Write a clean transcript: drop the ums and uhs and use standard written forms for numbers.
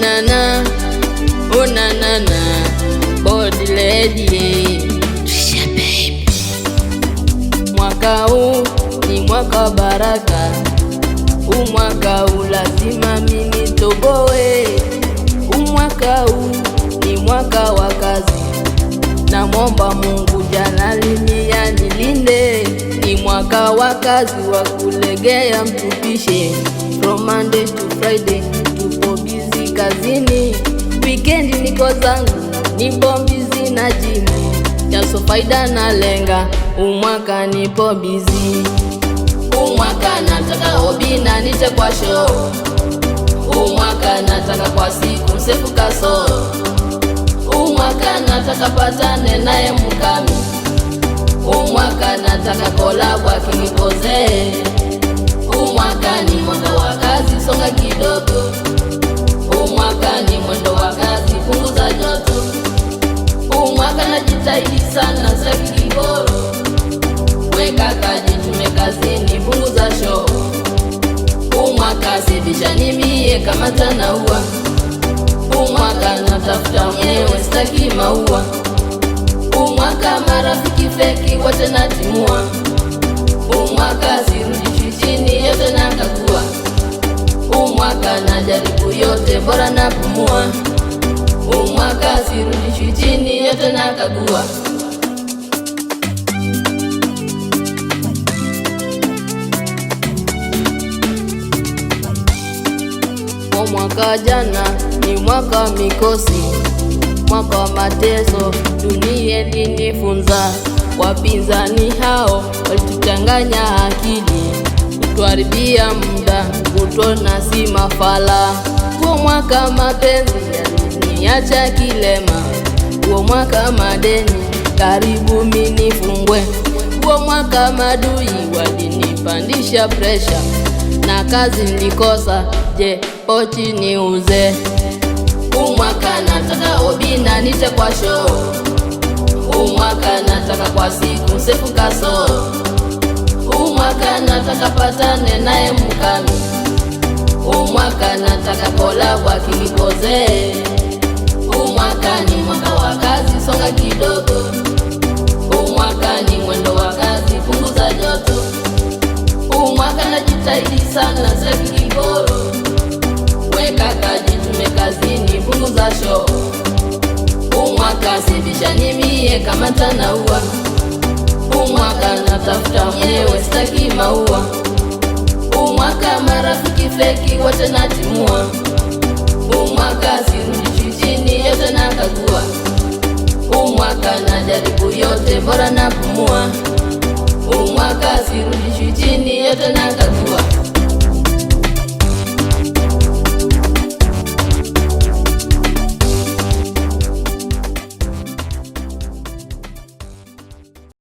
na body lady. Mwaka huu ni mwaka baraka, mwaka huu lazima mimi toboe. Mwaka huu ni mwaka wa kazi, na mwomba Mungu Jalali anilinde. Ni mwaka wa kazi wa kulegea mtupishe, from Monday to Friday tupo busy kazini. Weekend niko zangu nipo busy na jimu, Jaso faida na lenga, umwaka nipo busy. Umwaka nataka hobi na nite kwa show, umwaka nataka kwa siku msefu kaso, umwaka nataka patane naye mukami, umwaka nataka collab akinipoze. Umwaka ni mwaka wa kazi, songa kidogo. Umwaka ni mwendo wa kazi, punguza joto. Umwaka najitahidi sana, saki kiboro. Weka kaji tume kazini, punguza show. Umwaka sibisha nimie kama tanaua. Umwaka natafuta mwenyewe sitaki maua. Umwaka marafiki feki wote natimua. Umwaka sirudi chini yote nakagua. Umwaka najaribu yote bora napumua. Umwaka sirudi chini yote nakagua. Mwaka jana ni mwaka mikosi, mwaka wa mateso, dunia ilinifunza. Wapinzani hao walituchanganya akili, kutuharibia muda, kutona si mafala. Huo mwaka mapenzi yaliniacha kilema, huo mwaka madeni karibu minifungwe, huo mwaka madui walinipandisha pressure, na kazi nilikosa, je pochi niuze. Umwaka nataka hobi na nite kwa show, umwaka nataka kwa siku msefu kaso, umwaka nataka patane naye mukami, umwaka nataka collab akinipoze. Umwaka ni mwaka wa kazi, songa kidogo. Umwaka ni mwendo wa kazi, punguza joto. Umwaka najitahidi sana, saki kiboro. Weka kaji tume kazini, punguza show. Umwaka sibisha nimie kama tanaua. Umwaka natafuta mwenyewe sitaki maua. Umwaka marafiki feki wote natimua. Umwaka sirudi chini yote nakagua. Umwaka najaribu yote bora napumua. Umwaka sirudi chini yote nakagua.